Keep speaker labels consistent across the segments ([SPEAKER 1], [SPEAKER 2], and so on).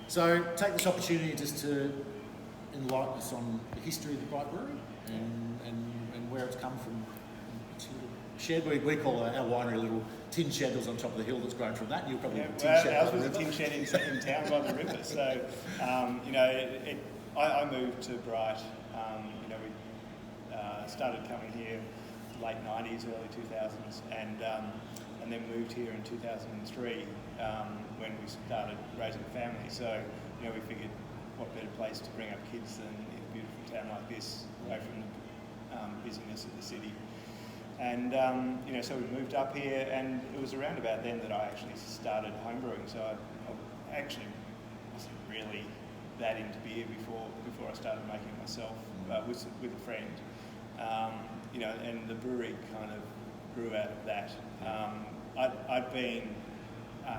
[SPEAKER 1] So take this opportunity just to enlighten us on the history of the Bright Brewery and where it's come from. It's a little shed, we call our winery a little tin shed that's on top of the hill that's grown from that. You'll probably tin shed
[SPEAKER 2] ours was a tin shed in town by the river. So, I moved to Bright. We started coming here late 90s, early 2000s, and then moved here in 2003 when we started raising a family. So, we figured what better place to bring up kids than in a beautiful town like this, away from the busyness of the city. And, so we moved up here, and it was around about then that I actually started homebrewing. So I actually wasn't really that into beer before I started making it myself with a friend. And the brewery kind of grew out of that. I'd been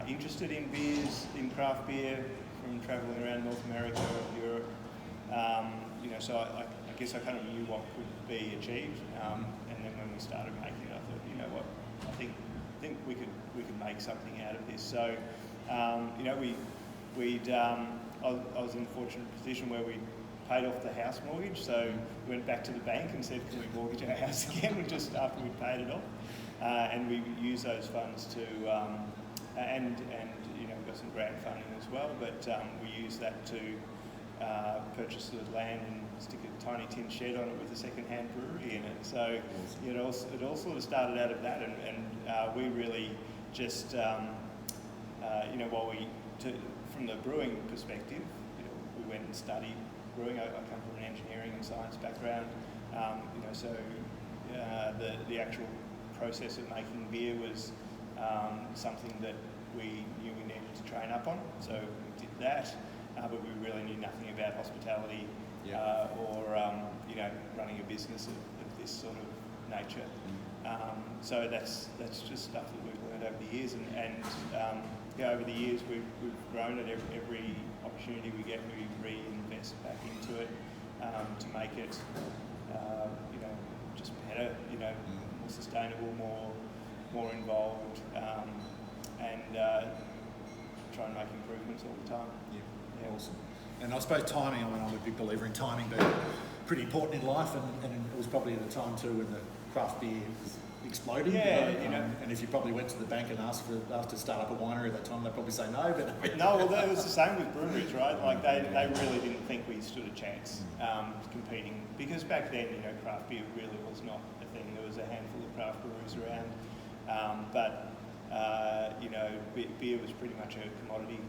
[SPEAKER 2] interested in beers, in craft beer, from travelling around North America, Europe. So I guess I kind of knew what could be achieved. And then when we started making it, I thought, you know what, I think we could make something out of this. So, I was in the fortunate position where we paid off the house mortgage, so we went back to the bank and said, can we mortgage our house again, just after we'd paid it off. And we used those funds to, and got some grant funding as well, but we used that to purchase the land and stick a tiny tin shed on it with a second-hand brewery in it. So it all sort of started out of that, and we really just, from the brewing perspective, we went and studied brewing. I come from an engineering and science background, so the actual process of making beer was something that we knew we needed to train up on. So we did that, but we really knew nothing about hospitality or running a business of this sort of nature. So that's just stuff that we've learned over the years, and over the years we've grown at every opportunity we get. We reinvest back into it to make it just better, more sustainable, more involved, and try and make improvements all the time.
[SPEAKER 1] Yeah, awesome. And I suppose timing, I'm a big believer in timing being pretty important in life, and it was probably at a time too when the craft beer was exploding. And if you probably went to the bank and asked to start up a winery at that time, they'd probably say no. But
[SPEAKER 2] no, well, it was the same with breweries, right? Like they really didn't think we stood a chance competing, because back then, craft beer really was not a thing. There was a handful of craft breweries around, but beer was pretty much a commodity,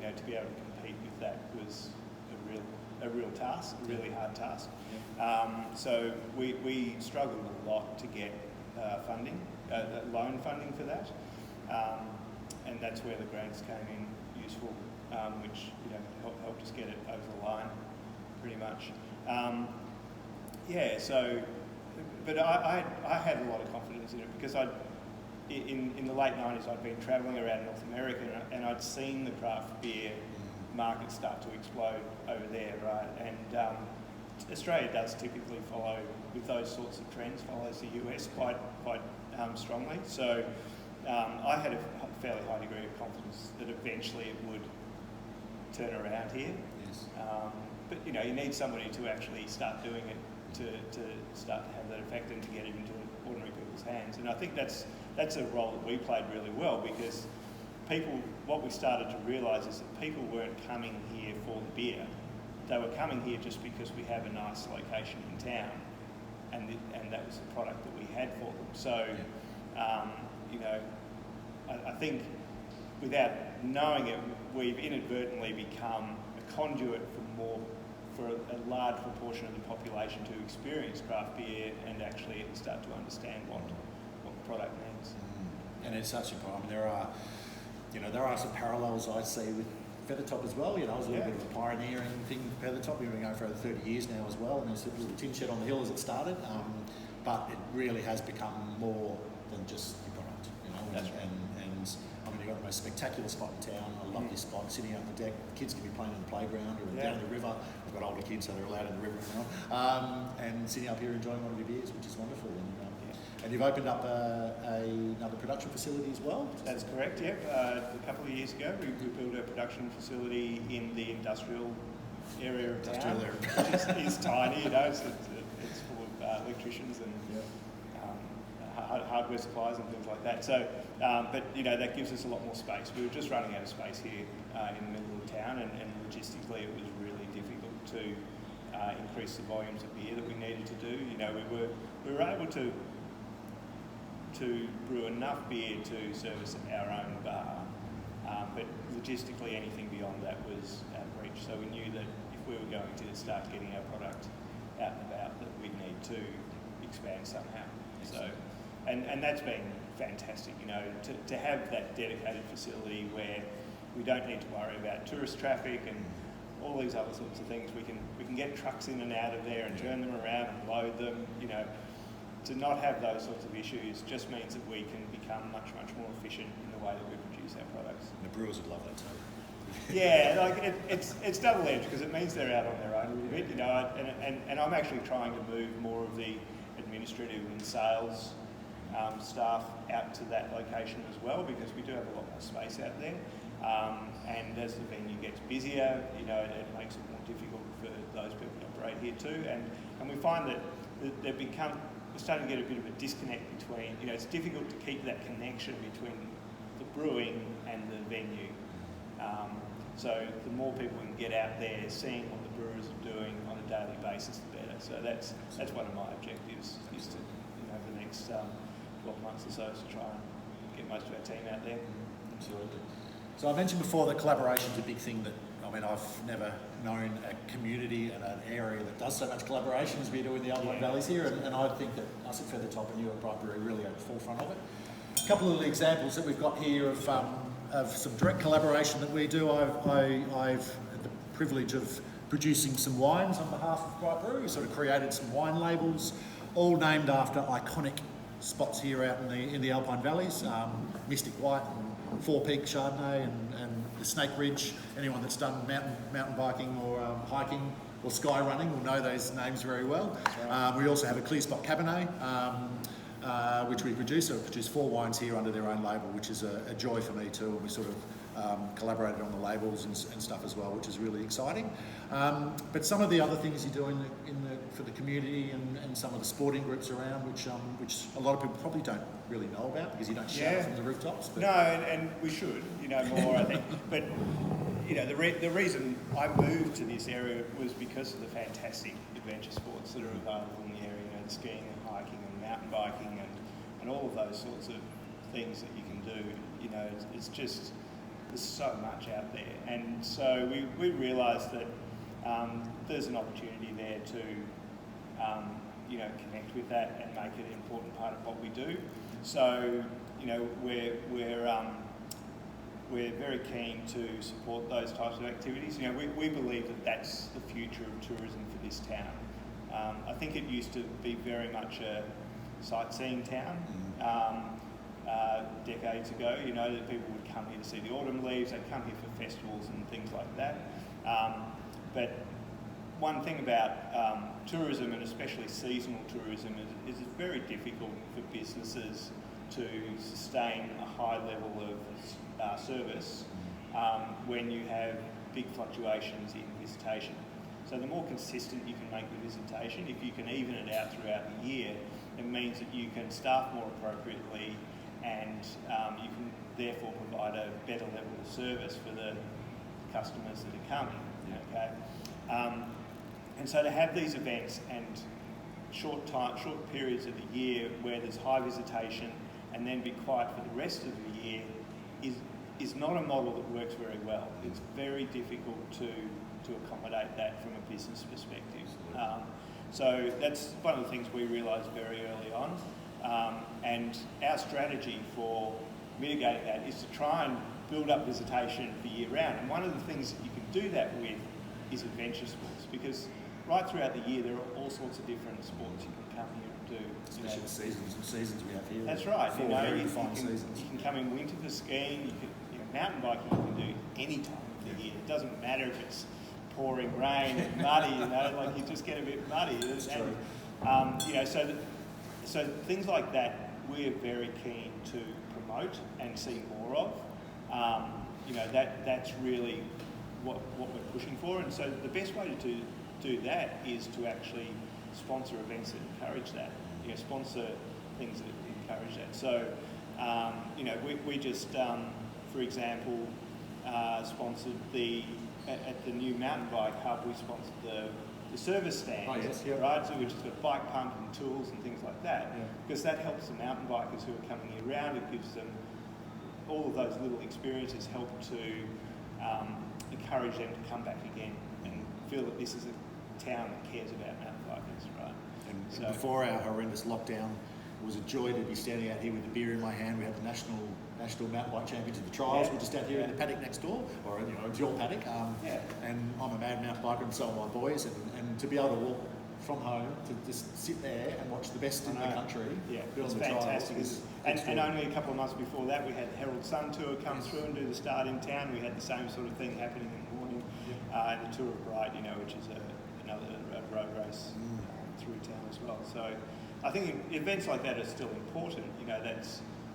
[SPEAKER 2] and to be able to compete with that was a real task, a really hard task. So we struggled a lot to get funding, loan funding for that, and that's where the grants came in useful, which helped us get it over the line, pretty much. But I had a lot of confidence in it, because in the late 90s I'd been travelling around North America, and I'd seen the craft beer market start to explode over there, right? And Australia does typically follow with those sorts of trends, follows the US quite strongly. So I had a fairly high degree of confidence that eventually it would turn around here.
[SPEAKER 1] Yes.
[SPEAKER 2] But you need somebody to actually start doing it to start to have that effect and to get it into ordinary people's hands. And I think that's a role that we played really well, because what we started to realise is that people weren't coming here for the beer. They were coming here just because we have a nice location in town, and that was the product that we had for them. So, I think without knowing it, we've inadvertently become a conduit for a large proportion of the population to experience craft beer and actually start to understand what the product means.
[SPEAKER 1] And it's such a problem. There are some parallels I see with Feathertop as well. It was a little bit of a pioneering thing with Feathertop. We've been going for over 30 years now as well, and there's a little tin shed on the hill as it started. But it really has become more than just your product.
[SPEAKER 2] That's right.
[SPEAKER 1] And you've got the most spectacular spot in town. I love this spot, sitting out on the deck. Kids can be playing in the playground or down the river. I've got older kids, so they're allowed in the river now. And sitting up here enjoying one of your beers, which is wonderful. And And you've opened up another production facility as well?
[SPEAKER 2] That's correct, yep. A couple of years ago, we built a production facility in the industrial area of town, which is tiny, you know, it's full of electricians and hardware supplies and things like that. So, but you know, that gives us a lot more space. We were just running out of space here in the middle of town, and logistically it was really difficult to increase the volumes of beer that we needed to do. You know, we were able to brew enough beer to service our own bar, but logistically anything beyond that was out of reach. So we knew that if we were going to start getting our product out and about, that we'd need to expand somehow. So, and that's been fantastic, you know, to have that dedicated facility where we don't need to worry about tourist traffic and all these other sorts of things. We can get trucks in and out of there and turn them around and load them, you know. To not have those sorts of issues just means that we can become much more efficient in the way that we produce our products.
[SPEAKER 1] And the brewers would love that too.
[SPEAKER 2] Yeah, like it's double-edged because it means they're out on their own a little bit, you know, and I'm actually trying to move more of the administrative and sales staff out to that location as well, because we do have a lot more space out there. And as the venue gets busier, you know, it makes it more difficult for those people to operate here too. And we find that we're starting to get a bit of a disconnect between, you know, it's difficult to keep that connection between the brewing and the venue. So the more people can get out there seeing what the brewers are doing on a daily basis, the better. So that's one of my objectives, is to, you know, over the next 12 months or so, to try and get most of our team out there.
[SPEAKER 1] Absolutely. So I mentioned before that collaboration is a big thing that, I mean, I've never known a community and an area that does so much collaboration as we do in the Alpine Valleys here, and I think that us at Feathertop and you at Bright Brewery really are at the forefront of it. A couple of the examples that we've got here of some direct collaboration that we do. I've had the privilege of producing some wines on behalf of Bright Brewery. We sort of created some wine labels, all named after iconic spots here out in the Alpine Valleys, Mystic White and Four Peak Chardonnay and the Snake Ridge. Anyone that's done mountain biking or hiking or sky running will know those names very well. Right. We also have a Clear Spot Cabernet, which we produce. So we produce 4 wines here under their own label, which is a joy for me too. And we sort of collaborated on the labels and stuff as well, which is really exciting. But some of the other things you do for the community and some of the sporting groups around, which a lot of people probably don't really know about because you don't shout it from the rooftops. But.
[SPEAKER 2] No, and we should, you know, more I think. But you know, the reason I moved to this area was because of the fantastic adventure sports that are available in the area. You know, the skiing and hiking and mountain biking and all of those sorts of things that you can do. You know, it's just, there's so much out there, and so we realised that there's an opportunity there to you know, connect with that and make it an important part of what we do. So you know, we're very keen to support those types of activities. You know, we believe that that's the future of tourism for this town. I think it used to be very much a sightseeing town. Decades ago, you know, that people would come here to see the autumn leaves, they'd come here for festivals and things like that. But one thing about tourism, and especially seasonal tourism, is it's very difficult for businesses to sustain a high level of service when you have big fluctuations in visitation. So the more consistent you can make the visitation, if you can even it out throughout the year, it means that you can staff more appropriately, and you can therefore provide a better level of service for the customers that are coming. Okay, and so to have these events and short periods of the year where there's high visitation and then be quiet for the rest of the year is not a model that works very well. It's very difficult to accommodate that from a business perspective. So that's one of the things we realised very early on. And our strategy for mitigating that is to try and build up visitation for year round. And one of the things that you can do that with is adventure sports, because right throughout the year there are all sorts of different sports you can come here and do.
[SPEAKER 1] Especially the seasons we have here.
[SPEAKER 2] That's right. You know,
[SPEAKER 1] very fine seasons.
[SPEAKER 2] You can come in winter for skiing. You can, you know, mountain biking you can do any time of the year. It doesn't matter if it's pouring rain and muddy. You know, like you just get a bit muddy.
[SPEAKER 1] That's true.
[SPEAKER 2] You know, so so things like that we're very keen to promote and see more of. That's really what we're pushing for, and so the best way to do that is to actually sponsor events that encourage that. Sponsor things that encourage that. So, we just, for example, sponsored at the new mountain bike hub. We sponsored the service stand, right? So we just got bike pump and tools and things like that, because that helps the mountain bikers who are coming around. It gives them all of those little experiences, help to encourage them to come back again and feel that this is a town that cares about mountain bikers, right?
[SPEAKER 1] And before our horrendous lockdown, it was a joy to be standing out here with the beer in my hand. We had the national mountain bike championship, the trials. We're just out here in the paddock next door, or it's your paddock. And I'm a mad mountain biker, and so are my boys. And to be able to walk from home to just sit there and watch the best in the country,
[SPEAKER 2] it's fantastic. And only a couple of months before that, we had the Herald Sun Tour come through and do the start in town. We had the same sort of thing happening in the morning, and the Tour of Bright, which is another road race through town as well. So I think events like that are still important.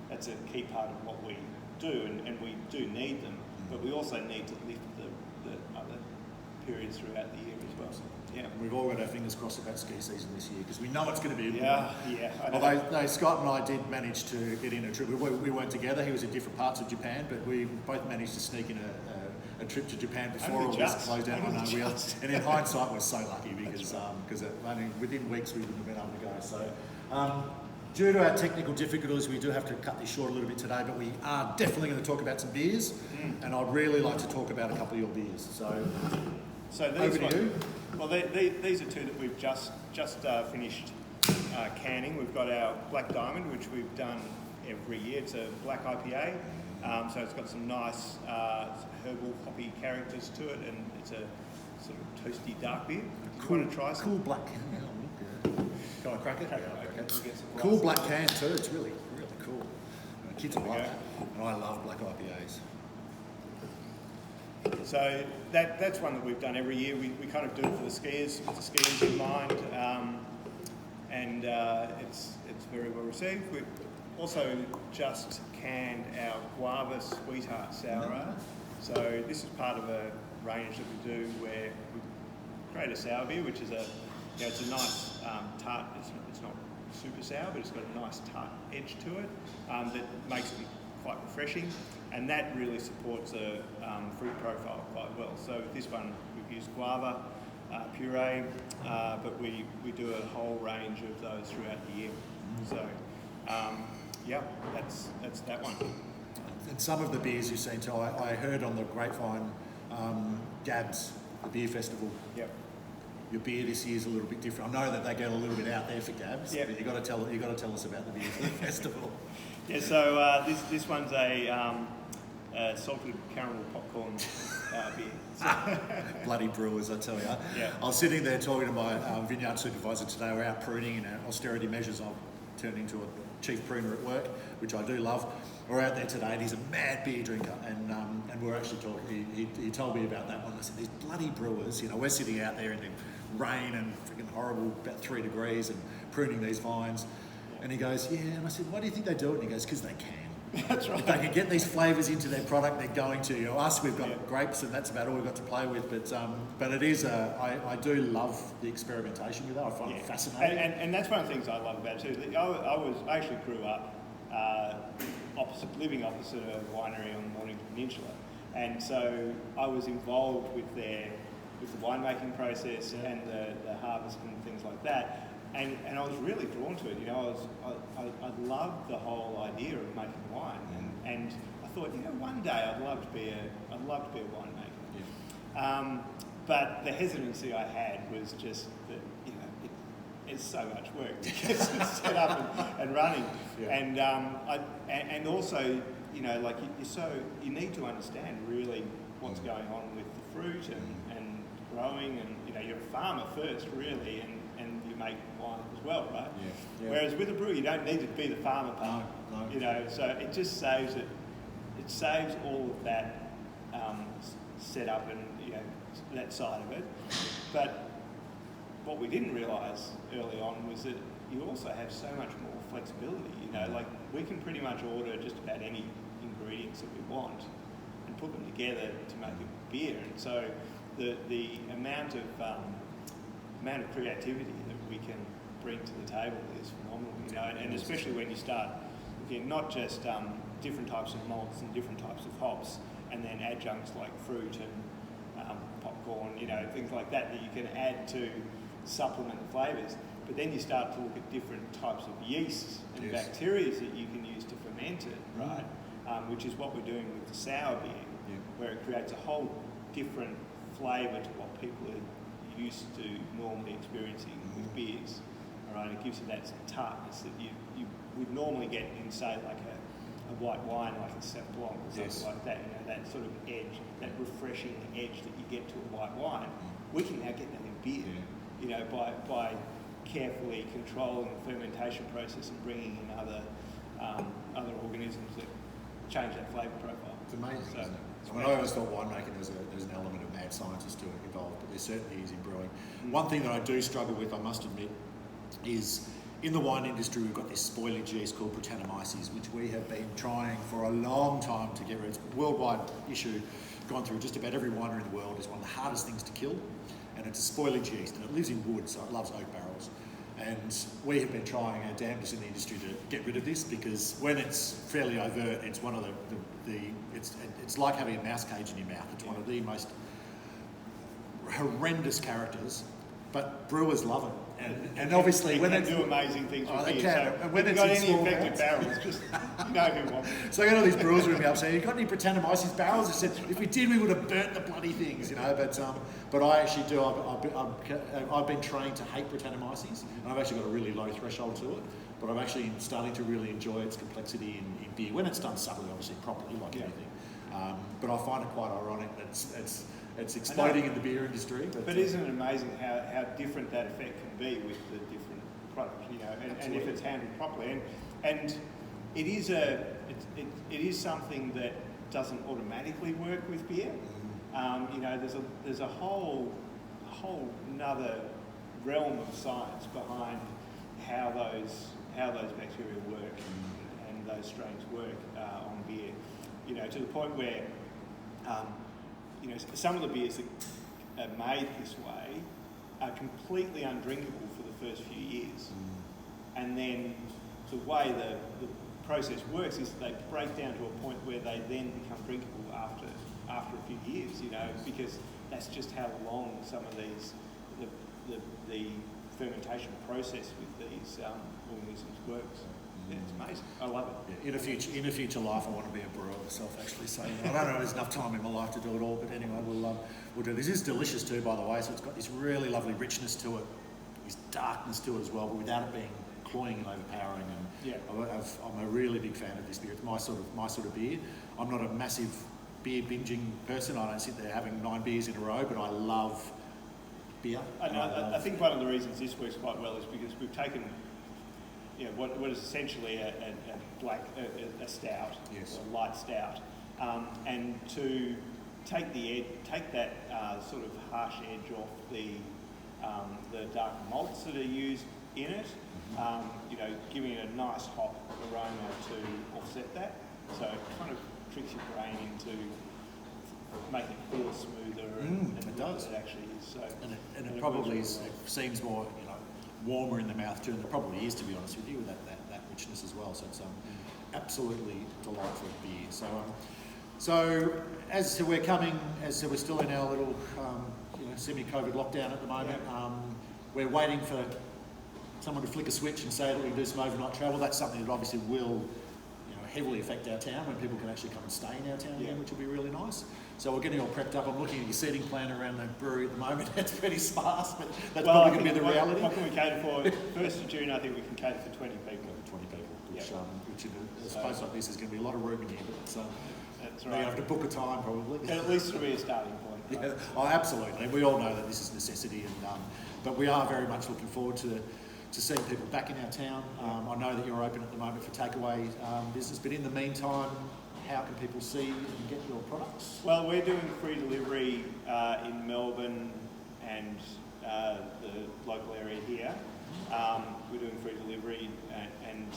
[SPEAKER 2] That's a key part of what we do, and we do need them, but we also need to lift the other periods throughout the year as well. Yeah,
[SPEAKER 1] we've all got our fingers crossed about ski season this year, because we know it's going to be a good
[SPEAKER 2] one.
[SPEAKER 1] Although Scott and I did manage to get in a trip. We weren't together. He was in different parts of Japan, but we both managed to sneak in a trip to Japan before all this closed down. And in hindsight, we're so lucky because within weeks we wouldn't have been able to go. So. Due to our technical difficulties, we do have to cut this short a little bit today, but we are definitely going to talk about some beers, and I'd really like to talk about a couple of your beers. So
[SPEAKER 2] these
[SPEAKER 1] over to you.
[SPEAKER 2] Well, these are two that we've just finished canning. We've got our Black Diamond, which we've done every year. It's a black IPA, so it's got some nice herbal hoppy characters to it, and it's a sort of toasty dark beer. Do you want to try some?
[SPEAKER 1] Cool black can. Can I crack it? Cool black can too. It's really, really cool. Kids will love that. And I love black IPAs.
[SPEAKER 2] So that's one that we've done every year. We kind of do it for the skiers, with the skiers in mind, and it's very well received. We've also just canned our Guava Sweetheart Sour Ale. So this is part of a range that we do where we create a sour beer, which is it's a nice tart. It's not super sour, but it's got a nice tart edge to it that makes it quite refreshing, and that really supports a fruit profile quite well. So with this one, we've used guava puree, but we do a whole range of those throughout the year. So that's that one.
[SPEAKER 1] And some of the beers you've seen too, I heard on the grapevine, Gabs, the beer festival.
[SPEAKER 2] Yep.
[SPEAKER 1] Your beer this year is a little bit different. I know that they get a little bit out there for Gabs, but you got to tell us about the beer festival.
[SPEAKER 2] Yeah, so this one's a salted caramel popcorn beer. So.
[SPEAKER 1] Bloody brewers, I tell you.
[SPEAKER 2] Yeah.
[SPEAKER 1] I was sitting there talking to my vineyard supervisor today. We're out pruning, and our austerity measures. I've turned into a chief pruner at work, which I do love. We're out there today, and he's a mad beer drinker, and we're actually talking. He told me about that one. I said, these bloody brewers, we're sitting out there in the rain and freaking horrible, about 3 degrees, and pruning these vines. And he goes, yeah. And I said, why do you think they do it? And he goes, because they can.
[SPEAKER 2] That's right.
[SPEAKER 1] If they can get these flavours into their product, they're going to. Us, we've got grapes, and that's about all we've got to play with. But it is. I do love the experimentation with that. I find it fascinating.
[SPEAKER 2] And that's one of the things I love about it too. I actually grew up living opposite a winery on the Mornington Peninsula, and so I was involved with the winemaking process and the harvest and things like that. And I was really drawn to it. I loved the whole idea of making wine, and I thought, one day I'd love to be a winemaker. Yeah. But the hesitancy I had was just that it's so much work to get it set up and running, and also you need to understand really what's going on with the fruit and growing, and you're a farmer first really, and you make wine as well, right? Yeah. Whereas with a brewer, you don't need to be the farmer part. No. So it just saves it. It saves all of that setup and that side of it. But what we didn't realise early on was that you also have so much more flexibility. You know, like we can pretty much order just about any ingredients that we want and put them together to make a beer. And so the amount of creativity that we can bring to the table is phenomenal. You know, and especially when you start looking not just different types of malts and different types of hops, and then adjuncts like fruit and popcorn, you know, things like that you can add to supplement the flavours. But then you start to look at different types of yeasts and bacteria that you can use to ferment it, right? Which is what we're doing with the sour beer, where it creates a whole different flavour to what people are used to normally experiencing with beers. All right, it gives you that tartness that you would normally get in, say, like a white wine, like a Saint Blanc or something like that. You know, that sort of edge, that refreshing edge that you get to a white wine. We can now get that in beer. You know, by carefully controlling the fermentation process and bringing in other organisms that change that flavour profile.
[SPEAKER 1] It's amazing, isn't it? I always thought winemaking there's an element of mad scientist to it involved, but there certainly is in brewing. One thing that I do struggle with, I must admit, is in the wine industry we've got this spoilage yeast called Brettanomyces, which we have been trying for a long time to get rid of. It's a worldwide issue, gone through just about every winery in the world. It's one of the hardest things to kill, and it's a spoilage yeast, and it lives in wood, so it loves oak barrels. And we have been trying our damnedest in the industry to get rid of this, because when it's fairly overt, it's one of it's like having a mouse cage in your mouth. It's one of the most horrendous characters, but brewers love it. And obviously, when
[SPEAKER 2] they
[SPEAKER 1] it's
[SPEAKER 2] do amazing things with
[SPEAKER 1] they
[SPEAKER 2] beer.
[SPEAKER 1] can.
[SPEAKER 2] So
[SPEAKER 1] and when
[SPEAKER 2] if
[SPEAKER 1] it's
[SPEAKER 2] you've got
[SPEAKER 1] in
[SPEAKER 2] any
[SPEAKER 1] small
[SPEAKER 2] affected
[SPEAKER 1] amounts.
[SPEAKER 2] barrels, just you know who wants it.
[SPEAKER 1] So I got all these brewers ringing me up saying, "You got any Brettanomyces barrels?" I said, "If we did, we would have burnt the bloody things, you know." But I actually do. I've been trained to hate Brettanomyces, and I've actually got a really low threshold to it. But I'm actually starting to really enjoy its complexity in beer when it's done subtly, obviously properly, like anything. But I find it quite ironic that it's exploding in the beer industry.
[SPEAKER 2] But isn't it amazing how different that effect can be with the different products, you know, and if it's handled properly, and it is something that doesn't automatically work with beer. You know, there's a whole another realm of science behind how those bacteria work and those strains work on beer. You know, to the point where you know, some of the beers that are made this way are completely undrinkable for the first few years. And then the way the process works is that they break down to a point where they then become drinkable after a few years, you know, because that's just how long some of these, the fermentation process with these organisms works. Yeah, it's amazing. I love it.
[SPEAKER 1] Yeah, in a future life, I want to be a brewer myself, actually. So I don't know if there's enough time in my life to do it all, but anyway, we'll do this. It's delicious too, by the way. So it's got this really lovely richness to it, this darkness to it as well, but without it being cloying and overpowering. And I'm a really big fan of this beer. It's my sort of beer. I'm not a massive beer binging person. I don't sit there having 9 beers in a row, but I love beer.
[SPEAKER 2] I think one of the reasons this works quite well is because we've taken, you know, what is essentially a stout, or a light stout, and to take that sort of harsh edge off the dark malts that are used in it, you know, giving it a nice hop aroma to offset that. So it kind of tricks your brain into making it feel smoother and
[SPEAKER 1] it does.
[SPEAKER 2] It actually is. So
[SPEAKER 1] and it probably is, it seems more, you know, warmer in the mouth too, and it probably is, to be honest with you, with that richness as well. So it's absolutely delightful beer. So as we're still in our little semi-COVID lockdown at the moment. We're waiting for someone to flick a switch and say that we can do some overnight travel. That's something that obviously will heavily affect our town, when people can actually come and stay in our town again, which will be really nice. So we're getting all prepped up. I'm looking at your seating plan around the brewery at the moment. It's pretty sparse, but that's probably going to be the reality.
[SPEAKER 2] What can we cater for? 1st of June, I think we can cater for 20 people.
[SPEAKER 1] 20 people, which in a space like this is going to be a lot of room in here, but it's,
[SPEAKER 2] that's
[SPEAKER 1] you
[SPEAKER 2] right.
[SPEAKER 1] have to book a time probably.
[SPEAKER 2] And at least it'll be a starting point. Right?
[SPEAKER 1] Yeah. Oh, absolutely. We all know that this is necessity, and but we are very much looking forward to seeing people back in our town. I know that you're open at the moment for takeaway business, but in the meantime, how can people see and get your products?
[SPEAKER 2] Well, we're doing free delivery in Melbourne and the local area here. We're doing free delivery and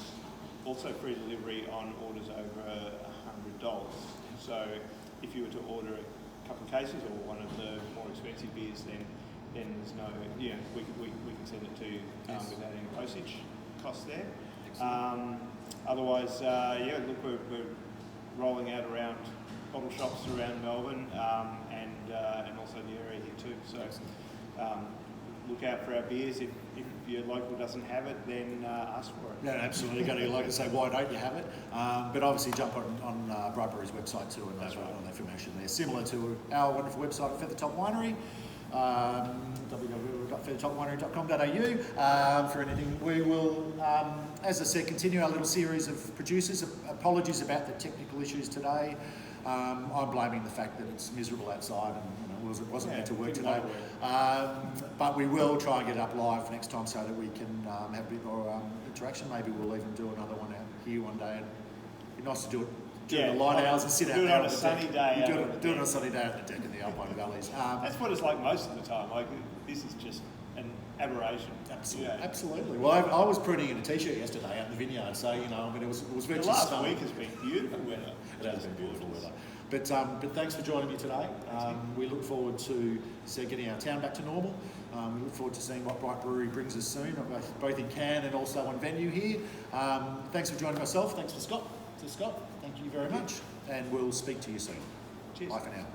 [SPEAKER 2] also free delivery on orders over $100. So if you were to order a couple of cases or one of the more expensive beers, then there's no, we can send it to you without any postage costs there. Otherwise, look, we're rolling out around bottle shops around Melbourne and also the area here too. So look out for our beers. If your local doesn't have it, then ask for it.
[SPEAKER 1] Yeah, absolutely. Go to your local and say, why don't you have it? But obviously jump on Bright Brewery's website too, and there's all the information there. Similar to our wonderful website at Feathertop Winery, www.feathertopwinery.com.au for anything. We will, as I said, continue our little series of producers. Apologies about the technical issues today. I'm blaming the fact that it's miserable outside and it wasn't meant to work today. But we will try and get it up live next time so that we can have a bit more interaction. Maybe we'll even do another one out here one day. It'd be nice to do it during the light hours and sit out there.
[SPEAKER 2] Do it on a sunny day.
[SPEAKER 1] Do it on a sunny day at the deck in the Alpine Valleys.
[SPEAKER 2] That's what it's like most of the time. Like, this is just an aberration.
[SPEAKER 1] Absolutely. Well, I was printing in a t-shirt yesterday out in the vineyard, so it was virtually
[SPEAKER 2] the last
[SPEAKER 1] stunning.
[SPEAKER 2] week has been beautiful weather.
[SPEAKER 1] It has been beautiful weather. But thanks for joining me today. We look forward to getting our town back to normal. We look forward to seeing what Bright Brewery brings us soon, both in can and also on venue here. Thanks for joining myself. Thanks for Scott. Thank you very much. And we'll speak to you soon.
[SPEAKER 2] Cheers.
[SPEAKER 1] Bye for now.